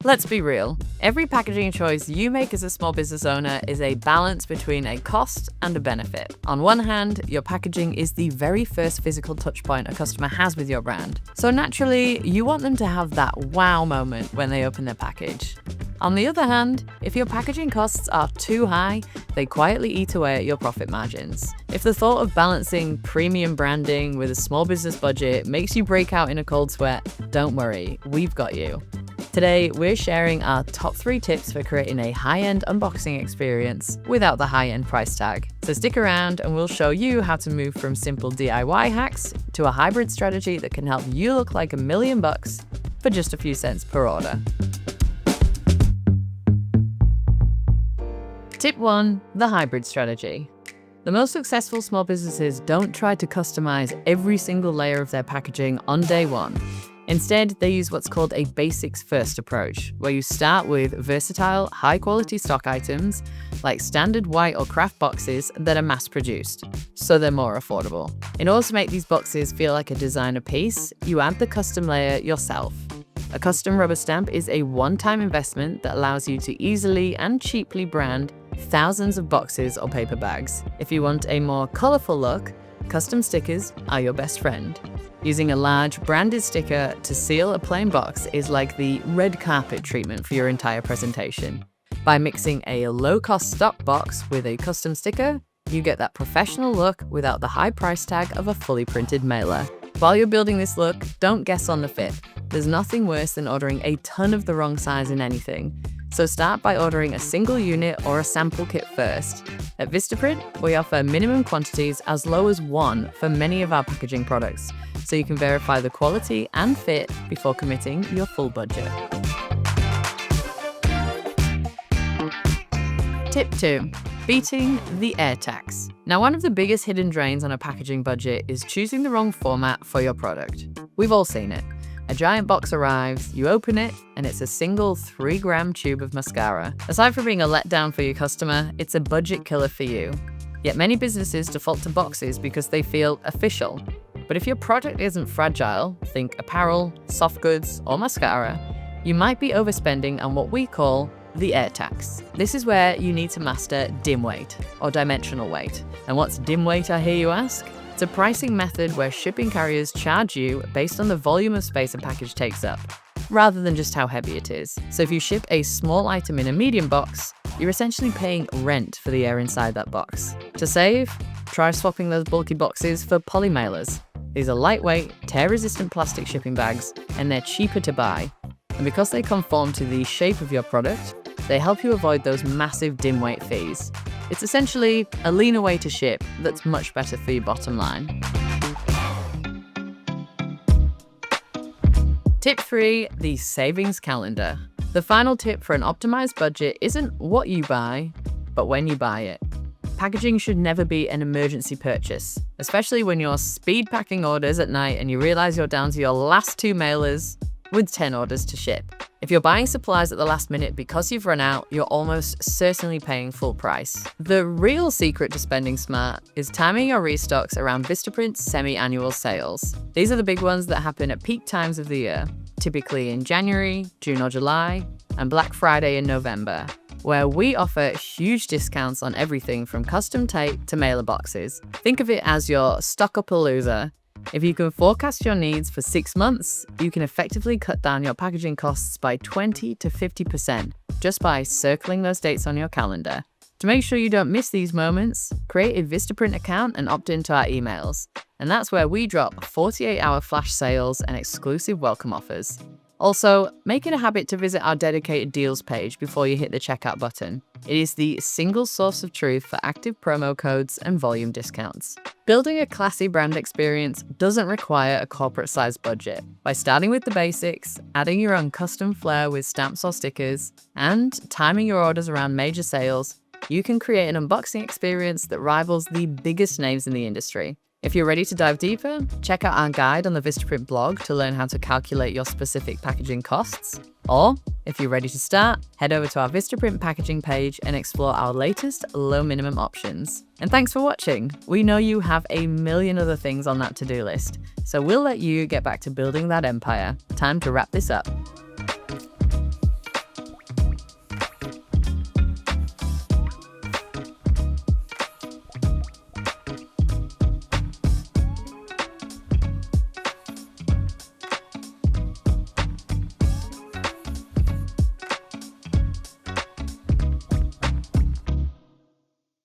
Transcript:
Let's be real. Every packaging choice you make as a small business owner is a balance between a cost and a benefit. On one hand, your packaging is the very first physical touchpoint a customer has with your brand. So naturally, you want them to have that wow moment when they open their package. On the other hand, if your packaging costs are too high, they quietly eat away at your profit margins. If the thought of balancing premium branding with a small business budget makes you break out in a cold sweat, don't worry, we've got you. Today, we're sharing our top 3 tips for creating a high-end unboxing experience without the high-end price tag. So stick around and we'll show you how to move from simple DIY hacks to a hybrid strategy that can help you look like $1 million for just a few cents per order. Tip 1. The hybrid strategy. The most successful small businesses don't try to customize every single layer of their packaging on day one. Instead, they use what's called a basics-first approach, where you start with versatile, high-quality stock items like standard white or craft boxes that are mass-produced, so they're more affordable. In order to make these boxes feel like a designer piece, you add the custom layer yourself. A custom rubber stamp is a one-time investment that allows you to easily and cheaply brand thousands of boxes or paper bags. If you want a more colorful look, custom stickers are your best friend. Using a large branded sticker to seal a plain box is like the red carpet treatment for your entire presentation. By mixing a low-cost stock box with a custom sticker, you get that professional look without the high price tag of a fully printed mailer. While you're building this look, don't guess on the fit. There's nothing worse than ordering a ton of the wrong size in anything. So start by ordering a single unit or a sample kit first. At VistaPrint, we offer minimum quantities as low as 1 for many of our packaging products, so you can verify the quality and fit before committing your full budget. Tip 2. Beating the air tax. Now, one of the biggest hidden drains on a packaging budget is choosing the wrong format for your product. We've all seen it. A giant box arrives, you open it, and it's a single 3-gram tube of mascara. Aside from being a letdown for your customer, it's a budget killer for you. Yet many businesses default to boxes because they feel official. But if your product isn't fragile, think apparel, soft goods, or mascara, you might be overspending on what we call the air tax. This is where you need to master dim weight, or dimensional weight. And what's dim weight, I hear you ask? It's a pricing method where shipping carriers charge you based on the volume of space a package takes up, rather than just how heavy it is. So if you ship a small item in a medium box, you're essentially paying rent for the air inside that box. To save, try swapping those bulky boxes for poly mailers. These are lightweight, tear-resistant plastic shipping bags, and they're cheaper to buy. And because they conform to the shape of your product, they help you avoid those massive dim weight fees. It's essentially a leaner way to ship that's much better for your bottom line. Tip 3. The savings calendar. The final tip for an optimized budget isn't what you buy, but when you buy it. Packaging should never be an emergency purchase, especially when you're speed packing orders at night and you realize you're down to your last 2 mailers with 10 orders to ship. If you're buying supplies at the last minute because you've run out, you're almost certainly paying full price. The real secret to spending smart is timing your restocks around VistaPrint's semi-annual sales. These are the big ones that happen at peak times of the year, typically in January, June or July, and Black Friday in November, where we offer huge discounts on everything from custom tape to mailer boxes. Think of it as your stock-a-palooza. If you can forecast your needs for 6 months, you can effectively cut down your packaging costs by 20 to 50% just by circling those dates on your calendar. To make sure you don't miss these moments, create a VistaPrint account and opt into our emails. And that's where we drop 48-hour flash sales and exclusive welcome offers. Also, make it a habit to visit our dedicated deals page before you hit the checkout button. It is the single source of truth for active promo codes and volume discounts. Building a classy brand experience doesn't require a corporate-sized budget. By starting with the basics, adding your own custom flair with stamps or stickers, and timing your orders around major sales, you can create an unboxing experience that rivals the biggest names in the industry. If you're ready to dive deeper, check out our guide on the VistaPrint blog to learn how to calculate your specific packaging costs. Or, if you're ready to start, head over to our VistaPrint packaging page and explore our latest low minimum options. And thanks for watching. We know you have a million other things on that to-do list, so we'll let you get back to building that empire. Time to wrap this up.